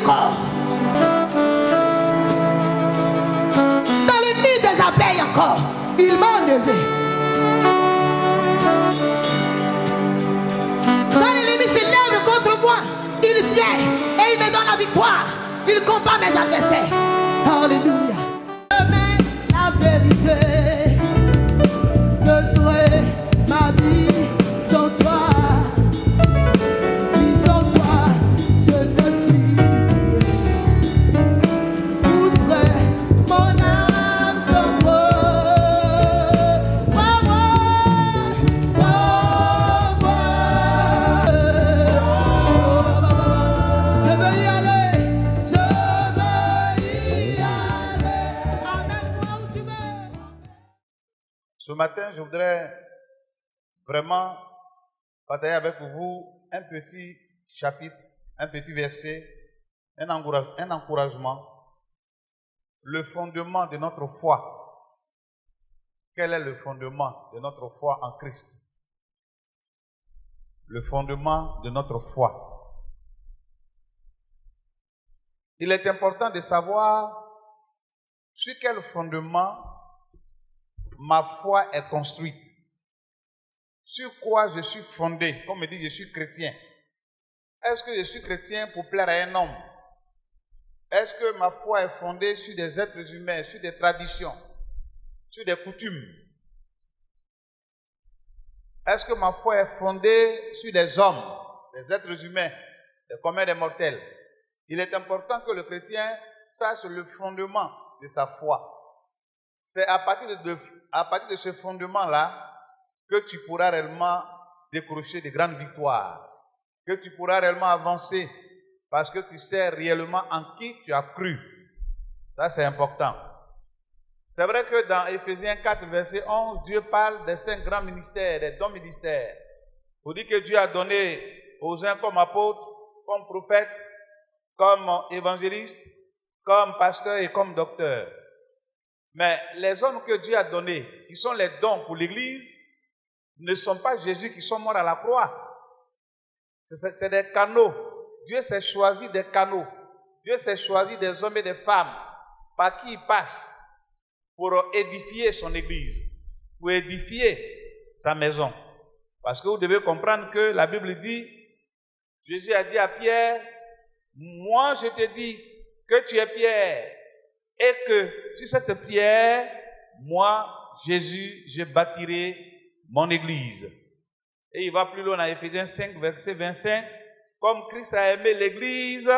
encore. Dans le nid des abeilles encore, il m'a enlevé. Quand l'ennemi s'élève contre moi, il vient et il me donne la victoire. Il combat mes adversaires. Alléluia. Je mets la vérité. Je serai ma vie sans toi. Vie sans toi, je ne suis plus. Où serait mon âme sans toi? Je veux y aller. Amène-moi où tu veux. Ce matin, je voudrais vraiment partager avec vous un petit chapitre, un petit verset, un encouragement, le fondement de notre foi. Quel est le fondement de notre foi en Christ? Le fondement de notre foi. Il est important de savoir sur quel fondement ma foi est construite. Sur quoi je suis fondé? Comme on dit, je suis chrétien. Est-ce que je suis chrétien pour plaire à un homme? Est-ce que ma foi est fondée sur des êtres humains, sur des traditions, sur des coutumes? Est-ce que ma foi est fondée sur des hommes, des êtres humains, des communs des mortels? Il est important que le chrétien sache le fondement de sa foi. C'est à partir de ce fondement-là que tu pourras réellement décrocher de grandes victoires, que tu pourras réellement avancer parce que tu sais réellement en qui tu as cru. Ça, c'est important. C'est vrai que dans Éphésiens 4, verset 11, Dieu parle des 5 grands ministères, des dons ministères. Pour dire que Dieu a donné aux uns comme apôtres, comme prophètes, comme évangélistes, comme pasteurs et comme docteurs. Mais les hommes que Dieu a donnés, qui sont les dons pour l'Église, ne sont pas Jésus qui sont morts à la croix. C'est des canaux. Dieu s'est choisi des canaux. Dieu s'est choisi des hommes et des femmes par qui il passe pour édifier son Église, pour édifier sa maison. Parce que vous devez comprendre que la Bible dit, Jésus a dit à Pierre, moi je te dis que tu es Pierre et que sur cette pierre, moi, Jésus, je bâtirai mon Église. Et il va plus loin dans Éphésiens 5, verset 25. Comme Christ a aimé l'Église,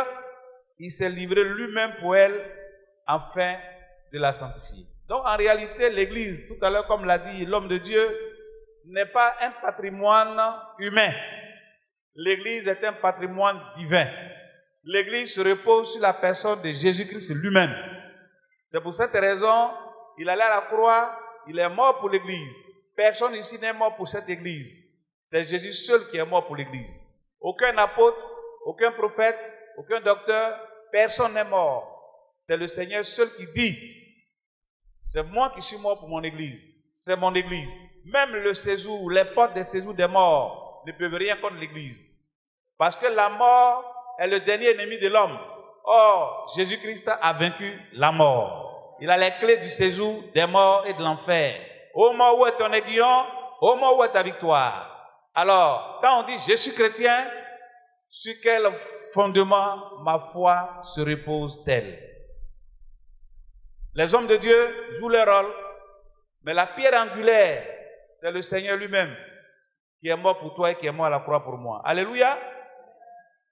il s'est livré lui-même pour elle afin de la sanctifier. Donc en réalité, l'Église, tout à l'heure comme l'a dit l'homme de Dieu, n'est pas un patrimoine humain. L'Église est un patrimoine divin. L'Église se repose sur la personne de Jésus-Christ lui-même. C'est pour cette raison, il allait à la croix, il est mort pour l'Église. Personne ici n'est mort pour cette Église. C'est Jésus seul qui est mort pour l'Église. Aucun apôtre, aucun prophète, aucun docteur, personne n'est mort. C'est le Seigneur seul qui dit, c'est moi qui suis mort pour mon Église. C'est mon Église. Même le séjour, les portes des séjours des morts ne peuvent rien contre l'Église. Parce que la mort est le dernier ennemi de l'homme. Or, Jésus-Christ a vaincu la mort. Il a les clés du séjour des morts et de l'enfer. Ô mort, où est ton aiguillon? Ô mort, où est ta victoire? Alors, quand on dit je suis chrétien, sur quel fondement ma foi se repose-t-elle? Les hommes de Dieu jouent leur rôle, mais la pierre angulaire, c'est le Seigneur lui-même qui est mort pour toi et qui est mort à la croix pour moi. Alléluia!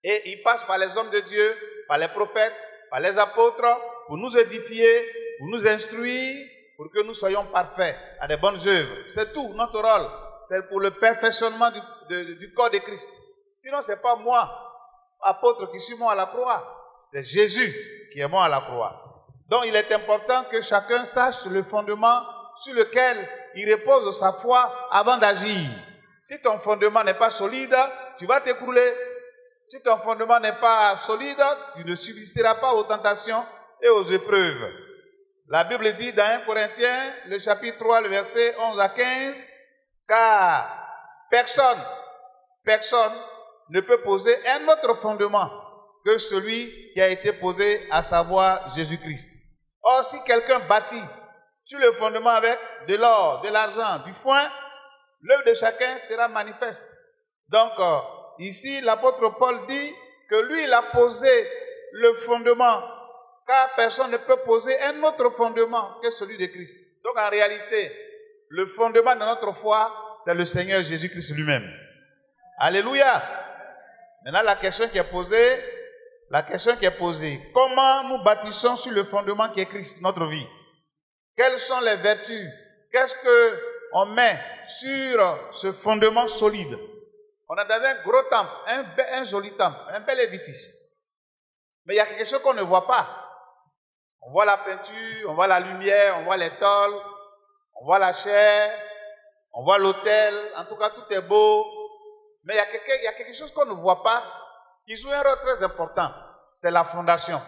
Et il passe par les hommes de Dieu, par les prophètes, par les apôtres, pour nous édifier, pour nous instruire, pour que nous soyons parfaits à des bonnes œuvres. C'est tout, notre rôle. C'est pour le perfectionnement du corps de Christ. Sinon, ce n'est pas moi, apôtre, qui suis mort à la croix. C'est Jésus qui est mort à la croix. Donc, il est important que chacun sache le fondement sur lequel il repose sa foi avant d'agir. Si ton fondement n'est pas solide, tu vas t'écrouler. Si ton fondement n'est pas solide, tu ne subsisteras pas aux tentations et aux épreuves. La Bible dit dans 1 Corinthiens, le chapitre 3, le verset 11 à 15, car personne ne peut poser un autre fondement que celui qui a été posé, à savoir Jésus-Christ. Or, si quelqu'un bâtit sur le fondement avec de l'or, de l'argent, du foin, l'œuvre de chacun sera manifeste. Donc, ici, l'apôtre Paul dit que lui, il a posé le fondement, car personne ne peut poser un autre fondement que celui de Christ. Donc, en réalité, le fondement de notre foi, c'est le Seigneur Jésus-Christ lui-même. Alléluia. Maintenant, la question qui est posée, comment nous bâtissons sur le fondement qui est Christ, notre vie? Quelles sont les vertus? Qu'est-ce qu'on met sur ce fondement solide? On est dans un gros temple, un joli temple, un bel édifice. Mais il y a quelque chose qu'on ne voit pas. On voit la peinture, on voit la lumière, on voit les tôles, on voit la chair, on voit l'autel. En tout cas, tout est beau. Mais il y a quelque chose qu'on ne voit pas qui joue un rôle très important. C'est la fondation.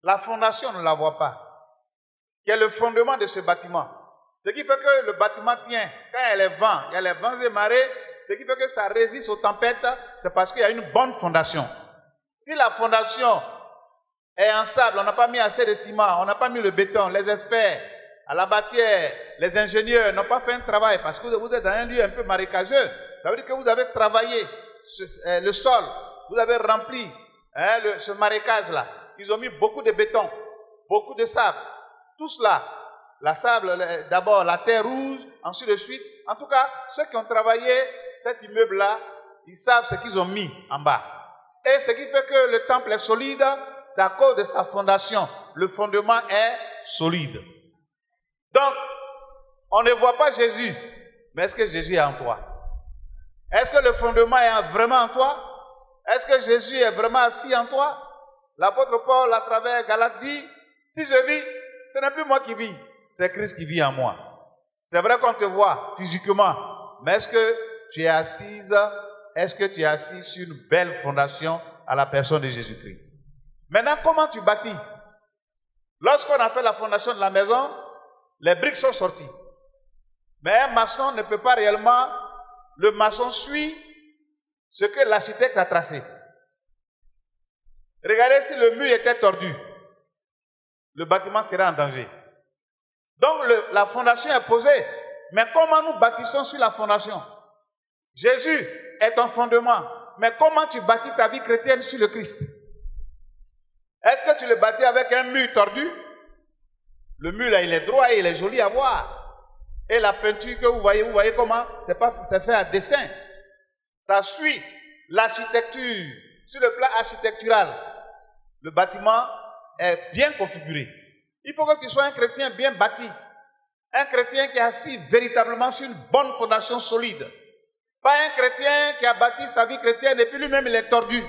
La fondation, on ne la voit pas. Qui est le fondement de ce bâtiment. Ce qui fait que le bâtiment tient. Quand il y a les vents, il y a les vents et marées, ce qui fait que ça résiste aux tempêtes, c'est parce qu'il y a une bonne fondation. Si la fondation est en sable, on n'a pas mis assez de ciment, on n'a pas mis le béton, les experts, à la bâtière, les ingénieurs n'ont pas fait un travail parce que vous êtes dans un lieu un peu marécageux. Ça veut dire que vous avez travaillé le sol, vous avez rempli ce marécage-là. Ils ont mis beaucoup de béton, beaucoup de sable. Tout cela, la sable, d'abord la terre rouge, ensuite de suite. En tout cas, ceux qui ont travaillé cet immeuble-là, ils savent ce qu'ils ont mis en bas. Et ce qui fait que le temple est solide, c'est à cause de sa fondation. Le fondement est solide. Donc, on ne voit pas Jésus, mais est-ce que Jésus est en toi? Est-ce que le fondement est vraiment en toi? Est-ce que Jésus est vraiment assis en toi? L'apôtre Paul, à travers Galates, dit, si je vis, ce n'est plus moi qui vis, c'est Christ qui vit en moi. C'est vrai qu'on te voit physiquement, mais est-ce que tu es assis sur une belle fondation à la personne de Jésus-Christ? Maintenant, comment tu bâtis? Lorsqu'on a fait la fondation de la maison, les briques sont sorties. Mais un maçon ne peut pas réellement, le maçon suit ce que l'architecte a tracé. Regardez si le mur était tordu, le bâtiment serait en danger. Donc la fondation est posée. Mais comment nous bâtissons sur la fondation? Jésus est ton fondement. Mais comment tu bâtis ta vie chrétienne sur le Christ? Est-ce que tu le bâtis avec un mur tordu? Le mur là, il est droit et il est joli à voir. Et la peinture que vous voyez comment? C'est fait à dessin. Ça suit l'architecture. Sur le plan architectural, le bâtiment est bien configuré. Il faut que tu sois un chrétien bien bâti. Un chrétien qui est assis véritablement sur une bonne fondation solide. Pas un chrétien qui a bâti sa vie chrétienne et puis lui-même il est tordu.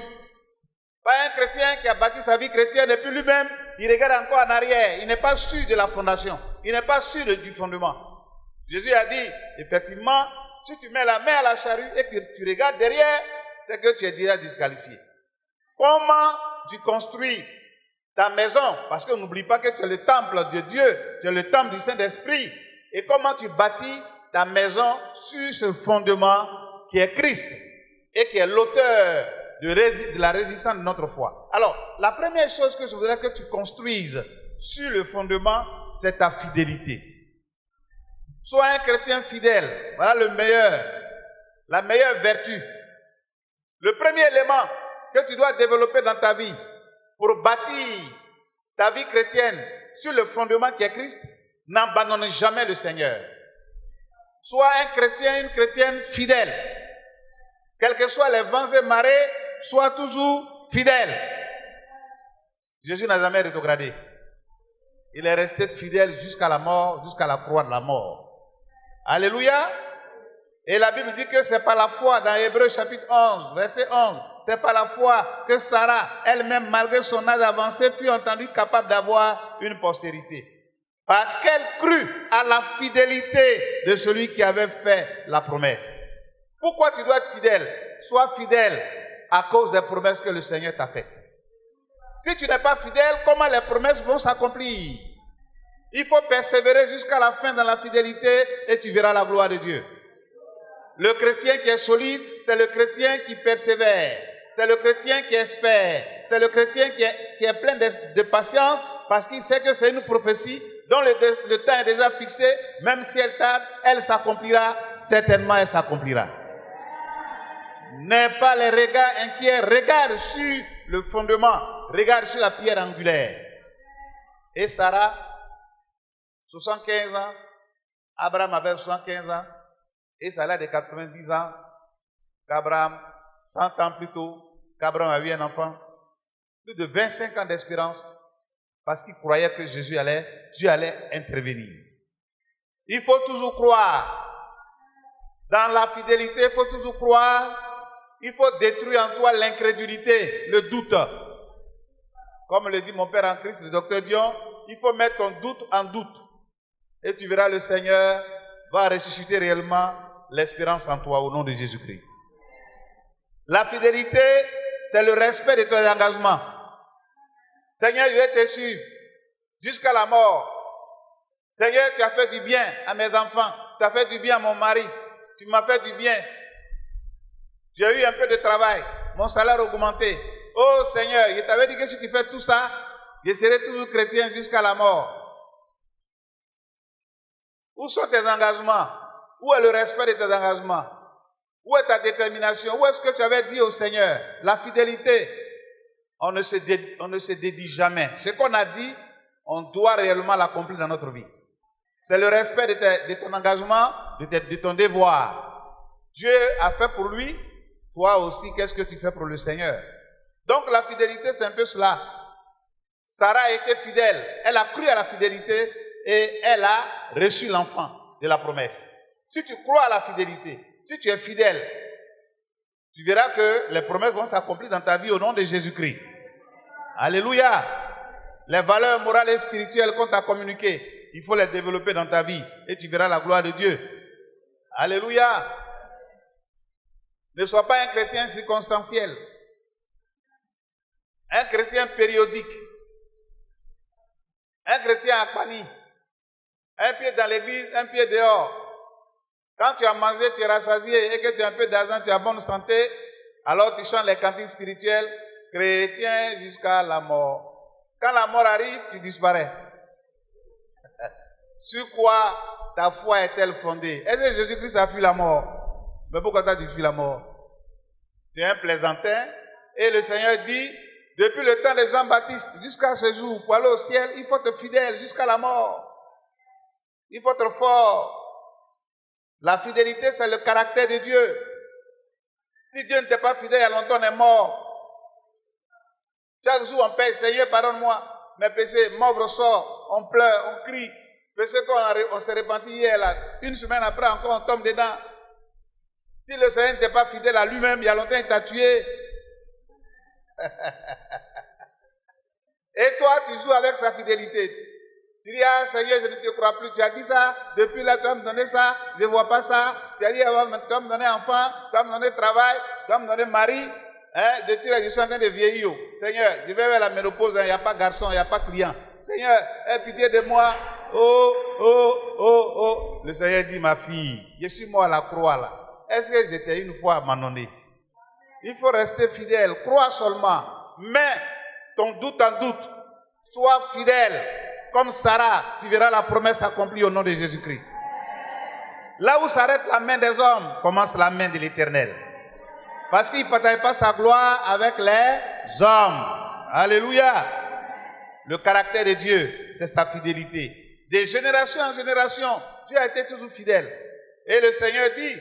Pas un chrétien qui a bâti sa vie chrétienne et puis lui-même il regarde encore en arrière. Il n'est pas sûr de la fondation. Il n'est pas sûr du fondement. Jésus a dit, effectivement, si tu mets la main à la charrue et que tu regardes derrière, c'est que tu es déjà disqualifié. Comment tu construis ta maison? Parce qu'on n'oublie pas que tu es le temple de Dieu, tu es le temple du Saint-Esprit. Et comment tu bâtis ta maison sur ce fondement qui est Christ et qui est l'auteur de la résistance de notre foi. Alors, la première chose que je voudrais que tu construises sur le fondement, c'est ta fidélité. Sois un chrétien fidèle. Voilà la meilleure vertu. Le premier élément que tu dois développer dans ta vie pour bâtir ta vie chrétienne sur le fondement qui est Christ, n'abandonne jamais le Seigneur. Sois un chrétien, une chrétienne fidèle. Quels que soient les vents et marées, sois toujours fidèle. Jésus n'a jamais rétrogradé. Il est resté fidèle jusqu'à la mort, jusqu'à la croix de la mort. Alléluia. Et la Bible dit que c'est par la foi, dans Hébreux chapitre 11, verset 11, c'est par la foi que Sarah, elle-même, malgré son âge avancé, fut entendue capable d'avoir une postérité. Parce qu'elle crut à la fidélité de celui qui avait fait la promesse. Pourquoi tu dois être fidèle? Sois fidèle à cause des promesses que le Seigneur t'a faites. Si tu n'es pas fidèle, comment les promesses vont s'accomplir? Il faut persévérer jusqu'à la fin dans la fidélité et tu verras la gloire de Dieu. Le chrétien qui est solide, c'est le chrétien qui persévère. c'est le chrétien qui espère. C'est le chrétien qui est plein de patience parce qu'il sait que c'est une prophétie dont le temps est déjà fixé. Même si elle tarde, elle s'accomplira. Certainement, elle s'accomplira. N'aie pas les regards inquiets. Regarde sur le fondement. Regarde sur la pierre angulaire. Et Sarah, 75 ans. Abraham avait 75 ans. Et Sarah de 90 ans. Qu'Abraham, 100 ans plus tôt, qu'Abraham a eu un enfant. Plus de 25 ans d'espérance. Parce qu'il croyait que Dieu allait intervenir. Il faut toujours croire. Dans la fidélité, il faut toujours croire. Il faut détruire en toi l'incrédulité, le doute. Comme le dit mon père en Christ, le docteur Dion, il faut mettre ton doute en doute. Et tu verras le Seigneur va ressusciter réellement l'espérance en toi au nom de Jésus-Christ. La fidélité, c'est le respect de ton engagement. Seigneur, je vais te suivre jusqu'à la mort. Seigneur, tu as fait du bien à mes enfants. Tu as fait du bien à mon mari. Tu m'as fait du bien. J'ai eu un peu de travail. Mon salaire a augmenté. Oh Seigneur, je t'avais dit que si tu fais tout ça, je serai toujours chrétien jusqu'à la mort. Où sont tes engagements? Où est le respect de tes engagements? Où est ta détermination? Où est-ce que tu avais dit au Seigneur? La fidélité, on ne se dédie jamais. Ce qu'on a dit, on doit réellement l'accomplir dans notre vie. C'est le respect de ton engagement, de ton devoir. Dieu a fait pour lui, toi aussi, qu'est-ce que tu fais pour le Seigneur? Donc la fidélité, c'est un peu cela. Sarah a été fidèle. Elle a cru à la fidélité et elle a reçu l'enfant de la promesse. Si tu crois à la fidélité, si tu es fidèle, tu verras que les promesses vont s'accomplir dans ta vie au nom de Jésus-Christ. Alléluia. Les valeurs morales et spirituelles qu'on t'a communiquées, il faut les développer dans ta vie et tu verras la gloire de Dieu. Alléluia. Ne sois pas un chrétien circonstanciel. Un chrétien périodique. Un chrétien à Pani. Un pied dans l'église, un pied dehors. Quand tu as mangé, tu es rassasié et que tu as un peu d'argent, tu as bonne santé, alors tu chantes les cantines spirituelles, chrétien jusqu'à la mort. Quand la mort arrive, tu disparais. Sur quoi ta foi est-elle fondée? Est-ce que Jésus-Christ a fui la mort? Mais pourquoi tu as fui la mort? Tu es un plaisantin et le Seigneur dit, depuis le temps de Jean-Baptiste jusqu'à ce jour, pour aller au ciel, il faut être fidèle jusqu'à la mort. Il faut être fort. La fidélité, c'est le caractère de Dieu. Si Dieu ne t'est pas fidèle, il y a longtemps, on est mort. Chaque jour, on paye, Seigneur, pardonne-moi, mes péchés, m'ouvre sort, on pleure, on crie. Péché qu'on s'est repenti hier, là. Une semaine après, encore, on tombe dedans. Si le Seigneur n'était pas fidèle à lui-même, il y a longtemps, il t'a tué. Et toi, tu joues avec sa fidélité. Tu dis, ah Seigneur, je ne te crois plus. Tu as dit ça, depuis là, tu vas me donner ça, je ne vois pas ça. Tu as dit, tu vas me donner enfant, tu vas me donner travail, tu vas me donner mari. Hein? Depuis là, je suis en train de vieillir. Seigneur, je vais vers la ménopause, il n'y a pas garçon, il n'y a pas client. Seigneur, aie pitié de moi. Oh, oh, oh, oh. Le Seigneur dit, ma fille, je suis mort à la croix là. Est-ce que j'étais une fois abandonné? Il faut rester fidèle, crois seulement. Mais ton doute en doute, sois fidèle. Comme Sarah, tu verras la promesse accomplie au nom de Jésus-Christ. Là où s'arrête la main des hommes, commence la main de l'Éternel. Parce qu'il ne partage pas sa gloire avec les hommes. Alléluia. Le caractère de Dieu, c'est sa fidélité. De génération en génération, Dieu a été toujours fidèle. Et le Seigneur dit,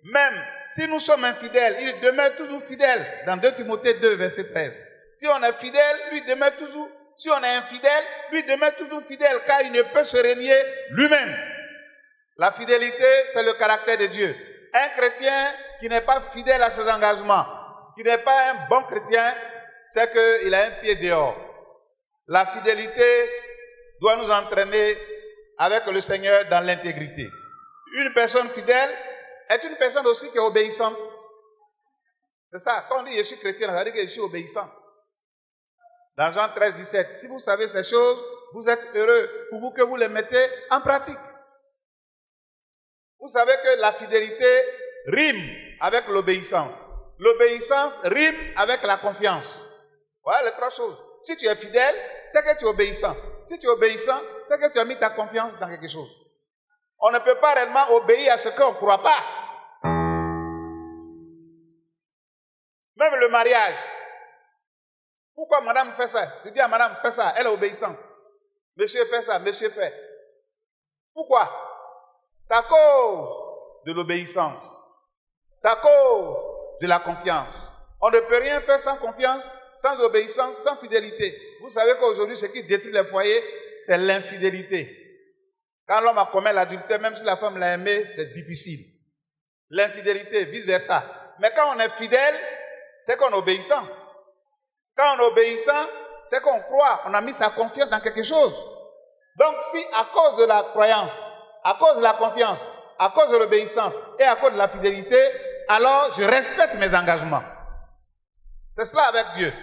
même si nous sommes infidèles, il demeure toujours fidèle. Dans 2 Timothée 2, verset 13. Si on est fidèle, lui demeure toujours. Si on est infidèle, lui demeure toujours fidèle, car il ne peut se renier lui-même. La fidélité, c'est le caractère de Dieu. Un chrétien qui n'est pas fidèle à ses engagements, qui n'est pas un bon chrétien, c'est qu'il a un pied dehors. La fidélité doit nous entraîner avec le Seigneur dans l'intégrité. Une personne fidèle est une personne aussi qui est obéissante. C'est ça, quand on dit je suis chrétien, ça veut dire que je suis obéissant. Dans Jean 13, 17, si vous savez ces choses, vous êtes heureux pour vous que vous les mettez en pratique. Vous savez que la fidélité rime avec l'obéissance. l'obéissance rime avec la confiance. Voilà les trois choses. Si tu es fidèle, c'est que tu es obéissant. Si tu es obéissant, c'est que tu as mis ta confiance dans quelque chose. On ne peut pas réellement obéir à ce qu'on ne croit pas. Même le mariage. Pourquoi madame fait ça? Tu dis à madame, fais ça, elle est obéissante. Monsieur fait ça, monsieur fait. Pourquoi? C'est à cause de l'obéissance. C'est à cause de la confiance. On ne peut rien faire sans confiance, sans obéissance, sans fidélité. Vous savez qu'aujourd'hui, ce qui détruit les foyers, c'est l'infidélité. Quand l'homme a commis l'adultère, même si la femme l'a aimé, c'est difficile. L'infidélité, vice-versa. Mais quand on est fidèle, c'est qu'on est obéissant. Quand on est obéissant, c'est qu'on croit, on a mis sa confiance dans quelque chose. Donc si à cause de la croyance, à cause de la confiance, à cause de l'obéissance et à cause de la fidélité, alors je respecte mes engagements. C'est cela avec Dieu.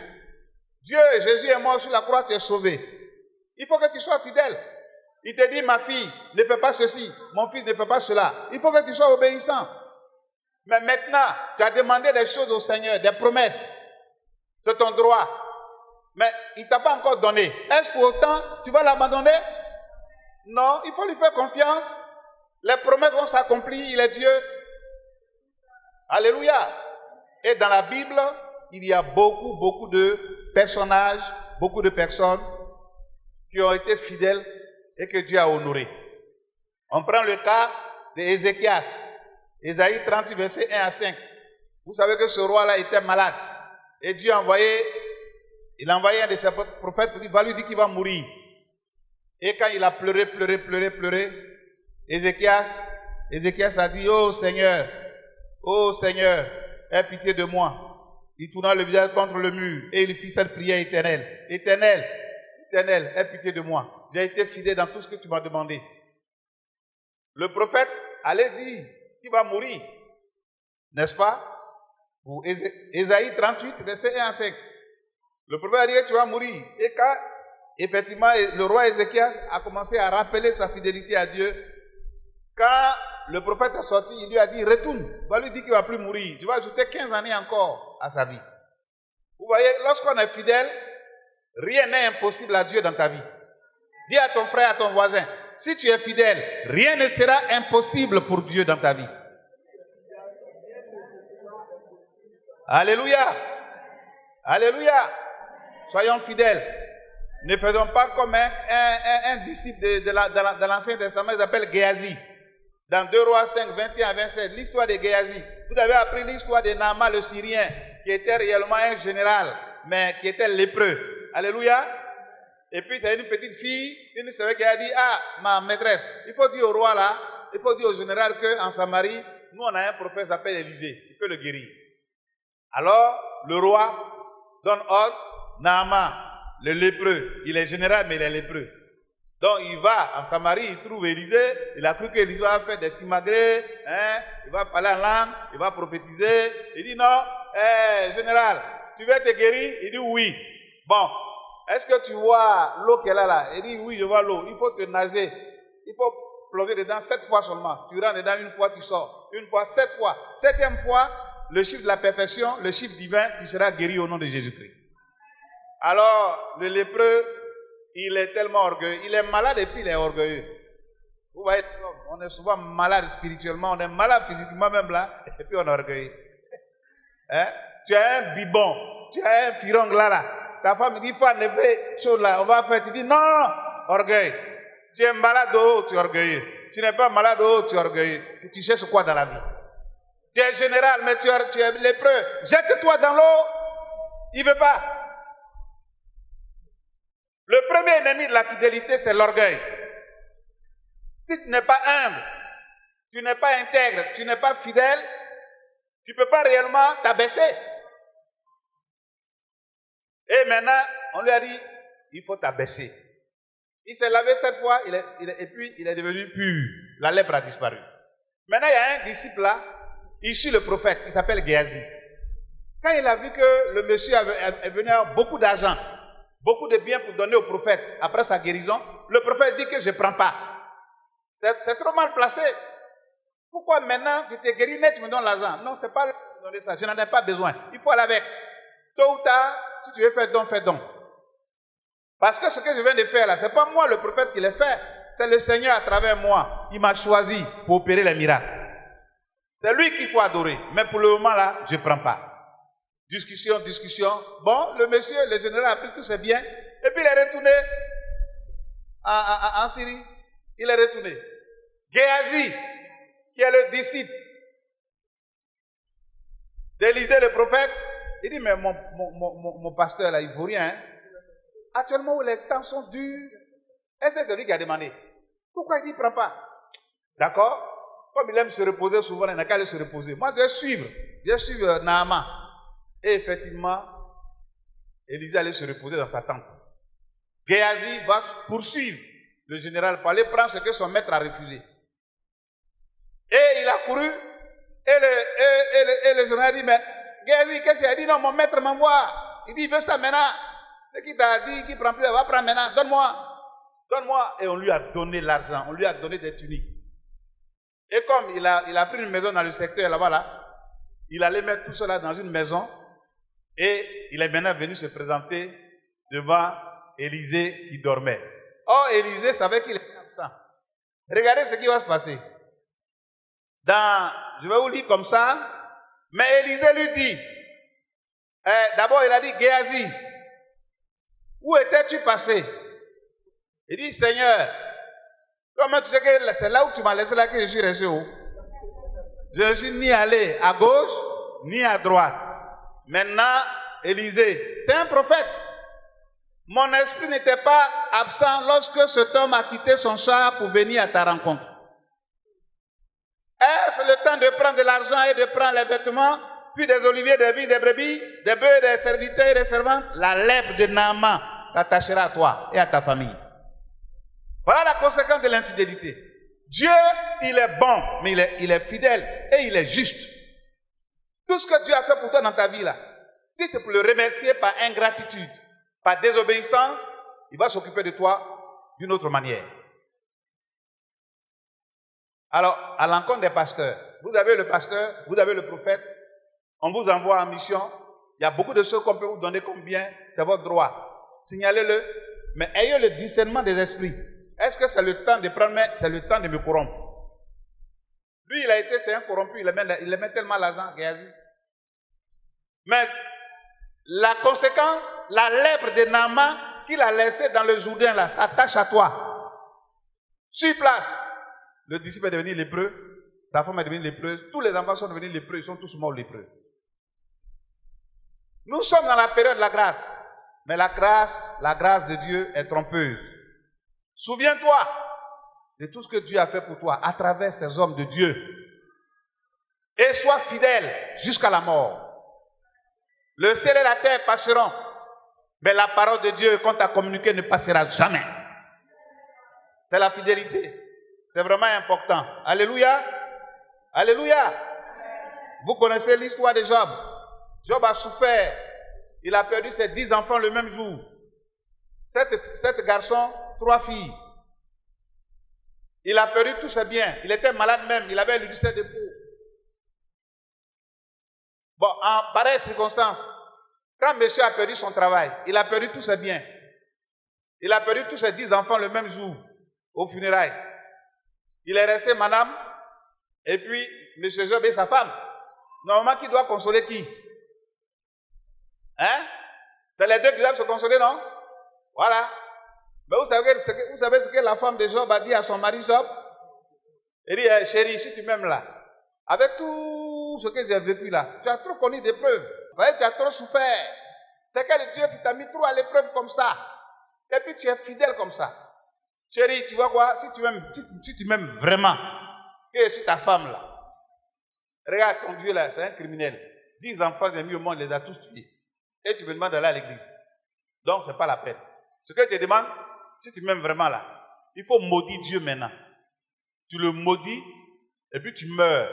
Dieu, Jésus est mort sur la croix, tu es sauvé. Il faut que tu sois fidèle. Il te dit, ma fille, ne fais pas ceci, mon fils ne fait pas cela. Il faut que tu sois obéissant. Mais maintenant, tu as demandé des choses au Seigneur, des promesses. C'est ton droit. Mais il ne t'a pas encore donné. Est-ce pour autant tu vas l'abandonner? Non, il faut lui faire confiance. Les promesses vont s'accomplir, il est Dieu. Alléluia. Et dans la Bible, il y a beaucoup de personnages, beaucoup de personnes qui ont été fidèles et que Dieu a honorés. On prend le cas d'Ézéchias. Ésaïe 38, verset 1 à 5. Vous savez que ce roi-là était malade. Et Dieu a envoyé un de ses prophètes pour lui dire qu'il va mourir. Et quand il a pleuré, Ézéchias a dit, oh Seigneur, aie pitié de moi. Il tourna le visage contre le mur et il fit cette prière éternelle. Éternel, aie pitié de moi. J'ai été fidèle dans tout ce que tu m'as demandé. Le prophète allait dire qu'il va mourir. N'est-ce pas? Pour Ésaïe 38, verset 1 à 5. Le prophète a dit que tu vas mourir. Et quand, effectivement, le roi Ézéchias a commencé à rappeler sa fidélité à Dieu, quand le prophète est sorti, il lui a dit, retourne, va lui dire qu'il ne va plus mourir. Tu vas ajouter 15 années encore à sa vie. Vous voyez, lorsqu'on est fidèle, rien n'est impossible à Dieu dans ta vie. Dis à ton frère, à ton voisin, si tu es fidèle, rien ne sera impossible pour Dieu dans ta vie. Alléluia. Alléluia. Soyons fidèles. Ne faisons pas comme un disciple de l'Ancien Testament, il s'appelle Géasi. Dans 2 Rois 5, 21 à 27, l'histoire de Géasi. Vous avez appris l'histoire de Naaman le Syrien, qui était réellement un général, mais qui était lépreux. Alléluia. Et puis, il y a une petite fille, une sœur qui a dit, ah, ma maîtresse, il faut dire au roi là, il faut dire au général qu'en Samarie, nous on a un prophète qui s'appelle Élisée, il peut le guérir. Alors, le roi donne ordre, Naaman, le lépreux, il est général mais il est lépreux. Donc il va en Samarie, il trouve Élisée, il a cru qu'Élisée va faire des simagrées, il va parler en langue, il va prophétiser. Il dit non, général, tu veux te guérir? Il dit oui. Bon, est-ce que tu vois l'eau qu'elle a là? Il dit oui, je vois l'eau. Il faut te nager, il faut plonger dedans 7 fois seulement. Tu rentres dedans une fois, tu sors. Une fois, 7 fois. 7e fois, le chiffre de la perfection, le chiffre divin, tu seras guéri au nom de Jésus-Christ. Alors, le lépreux, il est tellement orgueilleux. Il est malade et puis il est orgueilleux. Vous voyez, on est souvent malade spirituellement, on est malade physiquement même là, et puis on est orgueilleux. Tu as un bibon, tu as un pirong là. Ta femme dit, il faut enlever chose là, on va faire. Tu dis, non, orgueil. Tu es malade de haut, tu es orgueilleux. Tu n'es pas malade de haut, tu es orgueilleux. Tu cherches quoi dans la vie? Tu es général, mais tu es lépreux. Jette-toi dans l'eau. Il ne veut pas. Le premier ennemi de la fidélité, c'est l'orgueil. Si tu n'es pas humble, tu n'es pas intègre, tu n'es pas fidèle, tu ne peux pas réellement t'abaisser. Et maintenant, on lui a dit, il faut t'abaisser. Il s'est lavé 7 fois, et puis il est devenu pur. La lèpre a disparu. Maintenant, il y a un disciple là, issu le prophète, qui s'appelle Géasi. Quand il a vu que le monsieur est venu avoir beaucoup d'argent, beaucoup de biens pour donner au prophète après sa guérison, le prophète dit que je ne prends pas. C'est trop mal placé. Pourquoi maintenant que tu es guéri, tu me donnes l'argent? Non, ce n'est pas donner ça. Je n'en ai pas besoin. Il faut aller avec. Tôt ou tard, si tu veux faire don, fais don. Parce que ce que je viens de faire là, ce n'est pas moi le prophète qui l'a fait. C'est le Seigneur à travers moi. Il m'a choisi pour opérer les miracles. C'est lui qu'il faut adorer. Mais pour le moment là, je ne prends pas. Discussion. Bon, le monsieur, le général a pris tout c'est bien. Et puis il est retourné en Syrie. Il est retourné. Géasi, qui est le disciple d'Élisée le prophète, il dit, mais mon pasteur là, il ne vaut rien. Hein? Actuellement où les temps sont durs, et c'est celui qui a demandé. Pourquoi il ne prend pas? D'accord? Comme il aime se reposer souvent, il n'a qu'à aller se reposer. Moi, je vais suivre Naaman. Et effectivement, Élisée allait se reposer dans sa tente. Géasi va poursuivre le général pour aller prendre ce que son maître a refusé. Et il a couru, et le général dit, mais Géasi, qu'est-ce qu'il a dit? Non, mon maître m'envoie. Il dit, il veut ça maintenant. Ce qu'il t'a dit, qu'il ne prend plus, il va prendre maintenant. Donne-moi. Et on lui a donné l'argent, on lui a donné des tuniques. Et comme il a pris une maison dans le secteur là-bas, là, il allait mettre tout cela dans une maison. Et il est maintenant venu se présenter devant Élisée qui dormait. Or, Élisée savait qu'il était absent. Regardez ce qui va se passer. Je vais vous lire comme ça. Mais Élisée lui dit, d'abord il a dit, Géasi, où étais-tu passé? Il dit, Seigneur, comment tu sais que c'est là où tu m'as laissé là que je suis resté où? Je ne suis ni allé à gauche, ni à droite. Maintenant, Élisée, c'est un prophète. Mon esprit n'était pas absent lorsque cet homme a quitté son char pour venir à ta rencontre. Est-ce le temps de prendre de l'argent et de prendre les vêtements, puis des oliviers, des vignes, des brebis, des bœufs, des serviteurs et des servantes? La lèpre de Naaman s'attachera à toi et à ta famille. Voilà la conséquence de l'infidélité. Dieu, il est bon, mais il est fidèle et il est juste. Tout ce que Dieu a fait pour toi dans ta vie là, si tu peux le remercier par ingratitude, par désobéissance, il va s'occuper de toi d'une autre manière. Alors, à l'encontre des pasteurs, vous avez le pasteur, vous avez le prophète, on vous envoie en mission, il y a beaucoup de choses qu'on peut vous donner comme bien, c'est votre droit. Signalez-le, mais ayez le discernement des esprits. Est-ce que c'est le temps de prendre, c'est le temps de me corrompre? Lui, c'est un corrompu, il aimait tellement l'argent, Géasi. Mais la conséquence, la lèpre de Naaman qu'il a laissée dans le Jourdain, là, s'attache à toi. Sur place, le disciple est devenu lépreux, sa femme est devenue lépreuse, tous les enfants sont devenus lépreux, ils sont tous morts lépreux. Nous sommes dans la période de la grâce, mais la grâce de Dieu est trompeuse. Souviens-toi de tout ce que Dieu a fait pour toi à travers ces hommes de Dieu. Et sois fidèle jusqu'à la mort. Le ciel et la terre passeront, mais la parole de Dieu qu'on t'a communiquée ne passera jamais. C'est la fidélité. C'est vraiment important. Alléluia. Alléluia. Vous connaissez l'histoire de Job. Job a souffert. Il a perdu ses 10 enfants le même jour. 7 garçons, 3 filles. Il a perdu tous ses biens. Il était malade même. Il avait l'ulcère de peau. Bon, en pareille circonstance, quand monsieur a perdu son travail, il a perdu tous ses biens. Il a perdu tous ses 10 enfants le même jour, au funérailles. Il est resté madame, et puis monsieur Job et sa femme. Normalement, qui doit consoler qui? Hein? C'est les deux qui doivent se consoler, non? Voilà. Mais vous savez ce que la femme de Job a dit à son mari Job? Elle dit, chérie, si tu m'aimes là, avec tout ce que j'ai vécu là, tu as trop connu d'épreuves. Tu as trop souffert. C'est quel Dieu qui t'a mis trop à l'épreuve comme ça. Et puis tu es fidèle comme ça. Chérie, tu vois quoi? Si tu m'aimes vraiment, que je suis ta femme là. Regarde ton Dieu là, c'est un criminel. 10 enfants des mis au monde, il les a tous tués. Et tu me demandes d'aller à l'église. Donc c'est pas la peine. Ce que je te demande, si tu m'aimes vraiment là, il faut maudire Dieu maintenant. Tu le maudis et puis tu meurs.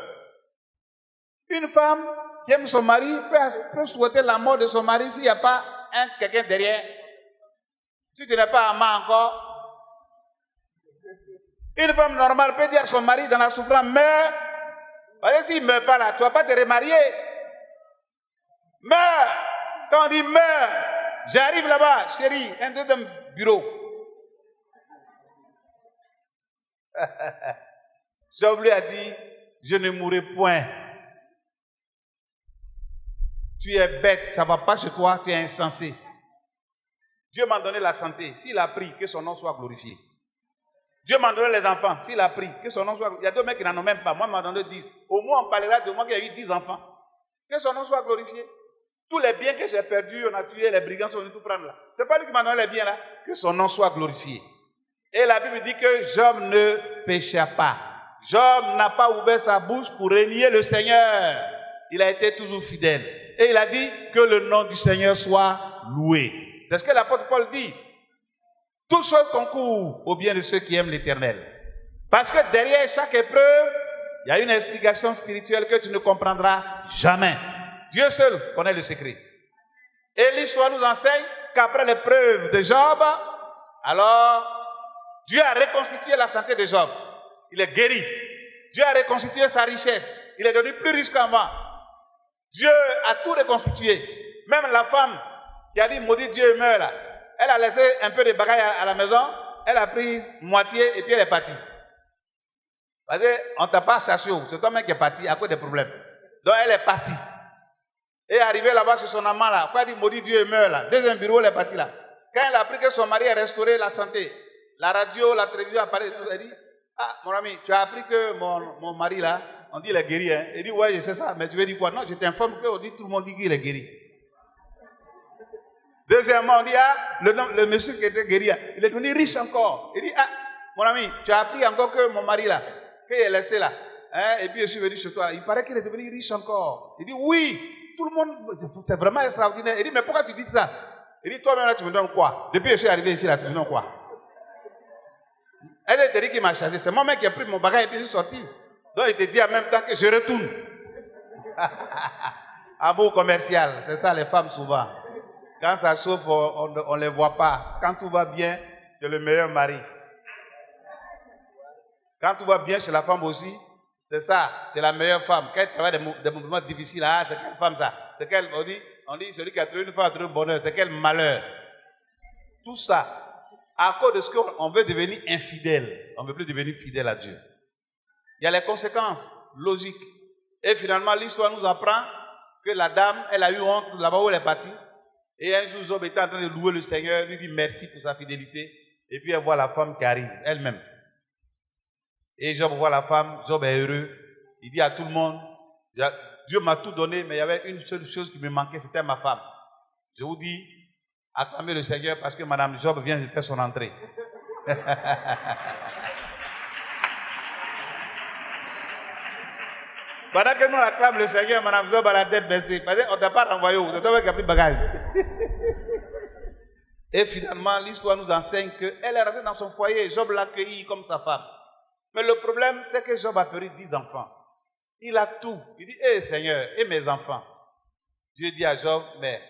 Une femme qui aime son mari peut souhaiter la mort de son mari s'il n'y a pas quelqu'un derrière. Si tu n'es pas amant encore. Une femme normale peut dire à son mari dans la souffrance, meurs. Parce que s'il ne meurt pas là, tu ne vas pas te remarier. Meurs. Quand on dit meurs, j'arrive là-bas, chérie, un deuxième bureau. Job lui a dit, je ne mourrai point. Tu es bête, ça ne va pas chez toi, tu es insensé. Dieu m'a donné la santé, s'il a pris, que son nom soit glorifié. Dieu m'a donné les enfants, s'il a pris, que son nom soit glorifié. Il y a 2 mecs qui n'en ont même pas, moi, il m'a donné 10. Au moins, on parlera de moi qui a eu 10 enfants. Que son nom soit glorifié. Tous les biens que j'ai perdus, on a tué, les brigands sont venus tout prendre là. Ce n'est pas lui qui m'a donné les biens là. Que son nom soit glorifié. Et la Bible dit que Job ne pécha pas. Job n'a pas ouvert sa bouche pour renier le Seigneur. Il a été toujours fidèle. Et il a dit que le nom du Seigneur soit loué. C'est ce que l'apôtre Paul dit. Toutes choses concourent au bien de ceux qui aiment l'Éternel. Parce que derrière chaque épreuve, il y a une explication spirituelle que tu ne comprendras jamais. Dieu seul connaît le secret. Et l'histoire nous enseigne qu'après l'épreuve de Job, alors Dieu a reconstitué la santé de Job. Il est guéri. Dieu a reconstitué sa richesse. Il est devenu plus riche qu'avant. Dieu a tout reconstitué. Même la femme qui a dit maudit Dieu meurt là, elle a laissé un peu de bagaille à la maison, elle a pris moitié et puis elle est partie. Parce qu'on ne t'a pas cherché, c'est toi-même qui est parti à cause des problèmes. Donc elle est partie. Et arrivée là-bas sur son amant là, quand elle dit maudit Dieu meurt là, deuxième bureau, elle est partie là. Quand elle a appris que son mari a restauré la santé, la radio, la télévision apparaît, elle dit, ah mon ami, tu as appris que mon mari là, on dit il est guéri, hein. Il dit ouais je sais ça, mais tu veux dire quoi? Non, je t'informe qu'on dit tout le monde dit qu'il est guéri. Deuxièmement, on dit ah, le monsieur qui était guéri, il est devenu riche encore. Il dit ah, mon ami, tu as appris encore que mon mari là, qu'il est laissé là, hein, et puis je suis venu chez toi, il paraît qu'il est devenu riche encore. Il dit oui. Tout le monde, c'est vraiment extraordinaire. Il dit, mais pourquoi tu dis ça? Il dit, toi-même là, tu me donnes quoi? Depuis que je suis arrivé ici, là, tu me donnes quoi? Elle te dit qu'il m'a chassé. C'est moi-même qui ai pris mon bagage et puis je suis sorti. Donc, il te dit en même temps que je retourne. Amour commercial, c'est ça les femmes souvent. Quand ça chauffe, on ne les voit pas. Quand tout va bien, c'est le meilleur mari. Quand tout va bien chez la femme aussi, c'est ça, c'est la meilleure femme. Quand elle travaille des moments difficiles, ah, c'est quelle femme ça? C'est quelle, on dit celui qui a trouvé une femme a trouvé le bonheur, c'est quel malheur. Tout ça, à cause de ce qu'on veut devenir infidèle, on ne veut plus devenir fidèle à Dieu. Il y a les conséquences logiques. Et finalement, l'histoire nous apprend que la dame, elle a eu honte là-bas où elle est partie. Et un jour, Job était en train de louer le Seigneur, lui dit merci pour sa fidélité. Et puis elle voit la femme qui arrive, elle-même. Et Job voit la femme, Job est heureux. Il dit à tout le monde, Dieu m'a tout donné, mais il y avait une seule chose qui me manquait, c'était ma femme. Je vous dis, acclamez le Seigneur parce que Madame Job vient de faire son entrée. Pendant que nous acclamons le Seigneur, Madame Job a la tête baissée. Parce qu'on ne t'a pas renvoyé, c'est toi qui as pris le bagage. Et finalement, l'histoire nous enseigne qu'elle est rentrée dans son foyer, Job l'a accueillie comme sa femme. Mais le problème, c'est que Job a perdu 10 enfants. Il a tout. Il dit, hé Seigneur, et mes enfants? Dieu dit à Job, mais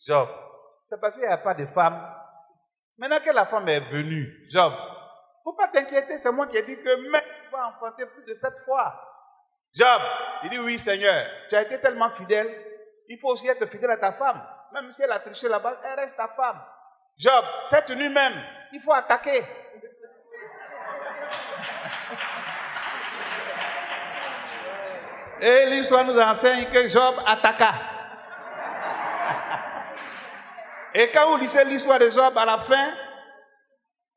Job, c'est parce qu'il n'y a pas de femme. Maintenant que la femme est venue, Job, il ne faut pas t'inquiéter, c'est moi qui ai dit que même tu vas enfanter plus de 7 fois. Job, il dit, oui Seigneur, tu as été tellement fidèle, il faut aussi être fidèle à ta femme. Même si elle a triché là-bas, elle reste ta femme. Job, cette nuit même, il faut attaquer. Et l'histoire nous enseigne que Job attaqua. Et quand vous lisez l'histoire de Job à la fin,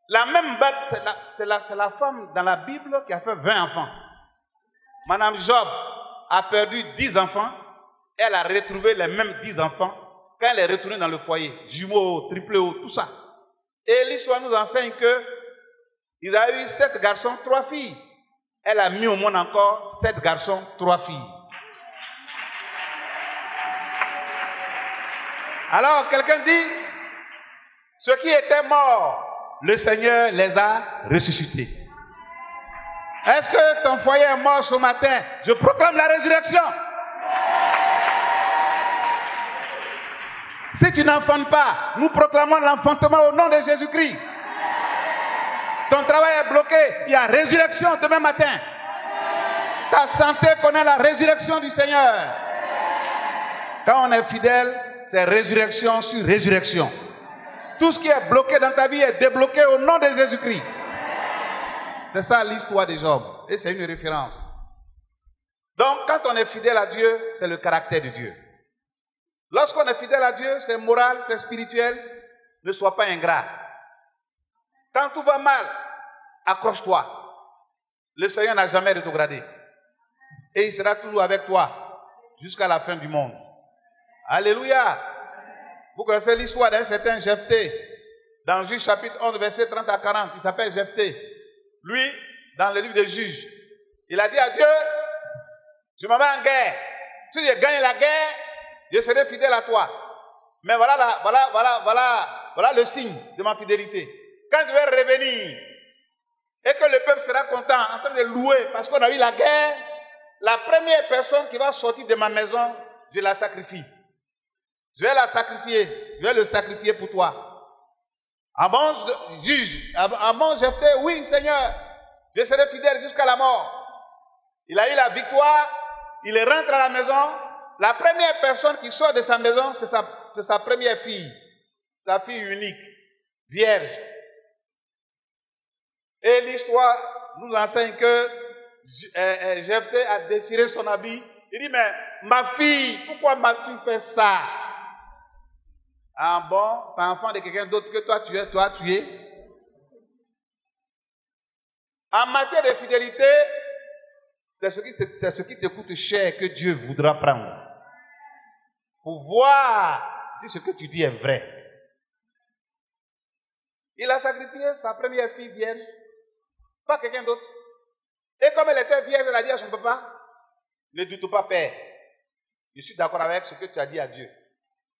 la même bête, c'est la femme dans la Bible qui a fait 20 enfants. Madame Job a perdu 10 enfants, elle a retrouvé les mêmes 10 enfants quand elle est retournée dans le foyer. Jumeaux, tripléaux, tout ça. Et l'histoire nous enseigne qu'ils avaient eu 7 garçons, 3 filles. Elle a mis au monde encore 7 garçons, 3 filles. Alors, quelqu'un dit, ceux qui étaient morts, le Seigneur les a ressuscités. Est-ce que ton foyer est mort ce matin? Je proclame la résurrection. Si tu n'enfantes pas, nous proclamons l'enfantement au nom de Jésus-Christ. Ton travail est bloqué, il y a résurrection demain matin. Ta santé connaît la résurrection du Seigneur. Quand on est fidèle, c'est résurrection sur résurrection. Tout ce qui est bloqué dans ta vie est débloqué au nom de Jésus-Christ. C'est ça l'histoire des hommes. Et c'est une référence. Donc, quand on est fidèle à Dieu, c'est le caractère de Dieu. Lorsqu'on est fidèle à Dieu, c'est moral, c'est spirituel. Ne sois pas ingrat. Quand tout va mal, accroche-toi. Le Seigneur n'a jamais rétrogradé. Et il sera toujours avec toi jusqu'à la fin du monde. Alléluia. Vous connaissez l'histoire d'un certain Jephthé dans Juges chapitre 11, verset 30 à 40. Il s'appelle Jephthé. Lui, dans le livre des Juges, il a dit à Dieu, je m'en vais en guerre. Si je gagne la guerre, je serai fidèle à toi. Mais voilà le signe de ma fidélité. Quand je vais revenir et que le peuple sera content, en train de louer parce qu'on a eu la guerre, la première personne qui va sortir de ma maison, je la sacrifie. Je vais la sacrifier. Je vais le sacrifier pour toi. Ah bon, juge, ah bon, Jephthé, oui, Seigneur, je serai fidèle jusqu'à la mort. Il a eu la victoire, il rentre à la maison. La première personne qui sort de sa maison, c'est sa première fille, sa fille unique, vierge. Et l'histoire nous enseigne que Jephthé a déchiré son habit. Il dit, mais ma fille, pourquoi m'as-tu fait ça? Ah bon, c'est un enfant de quelqu'un d'autre que toi tu es. En matière de fidélité, c'est ce qui te coûte cher que Dieu voudra prendre. Pour voir si ce que tu dis est vrai. Il a sacrifié sa première fille vierge, pas quelqu'un d'autre. Et comme elle était vierge, elle a dit à son papa, ne doute pas, père, je suis d'accord avec ce que tu as dit à Dieu.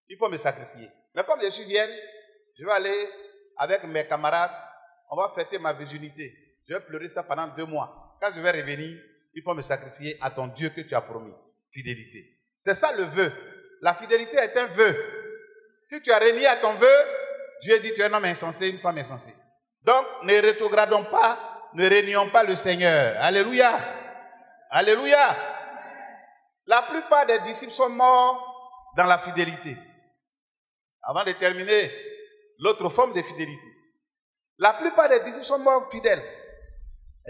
Il faut me sacrifier. Mais comme je suis vierge, je vais aller avec mes camarades, on va fêter ma virginité. Je vais pleurer ça pendant 2 mois. Quand je vais revenir, il faut me sacrifier à ton Dieu que tu as promis. Fidélité. C'est ça le vœu. La fidélité est un vœu. Si tu as renié à ton vœu, Dieu dit tu es un homme insensé, une femme insensée. Donc, ne rétrogradons pas, ne rénions pas le Seigneur. Alléluia. Alléluia. La plupart des disciples sont morts dans la fidélité. Avant de terminer, l'autre forme de fidélité. La plupart des disciples sont morts fidèles.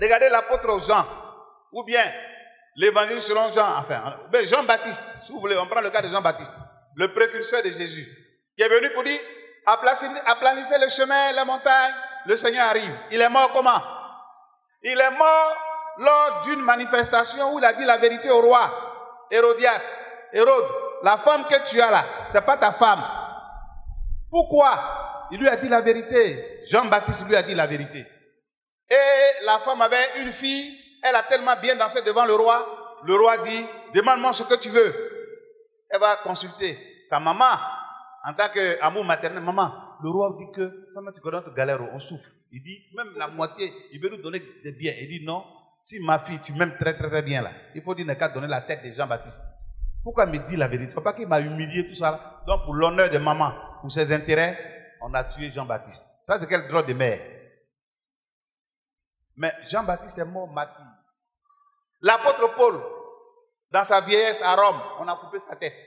Regardez l'apôtre Jean, ou bien l'évangile selon Jean, Jean-Baptiste, si vous voulez, on prend le cas de Jean-Baptiste, le précurseur de Jésus, qui est venu pour dire, aplanissez le chemin, la montagne, le Seigneur arrive. Il est mort comment? Il est mort lors d'une manifestation où il a dit la vérité au roi, Hérode, la femme que tu as là, ce n'est pas ta femme. Pourquoi? Il lui a dit la vérité. Jean-Baptiste lui a dit la vérité. Et la femme avait une fille, elle a tellement bien dansé devant le roi. Le roi dit, demande-moi ce que tu veux. Elle va consulter sa maman, en tant qu'amour maternel. Maman, le roi dit que, comment tu connais notre galère, on souffre. Il dit, même la moitié, il veut nous donner des biens. Il dit, non, si ma fille, tu m'aimes très très très bien là, il faut dire, ne qu'à donner la tête de Jean-Baptiste. Pourquoi me dit la vérité? Il ne faut pas qu'il m'a humilié tout ça là. Donc pour l'honneur de maman, pour ses intérêts, on a tué Jean-Baptiste. Ça c'est quel drôle de mère. Mais Jean-Baptiste est mort martyr. L'apôtre Paul, dans sa vieillesse à Rome, on a coupé sa tête.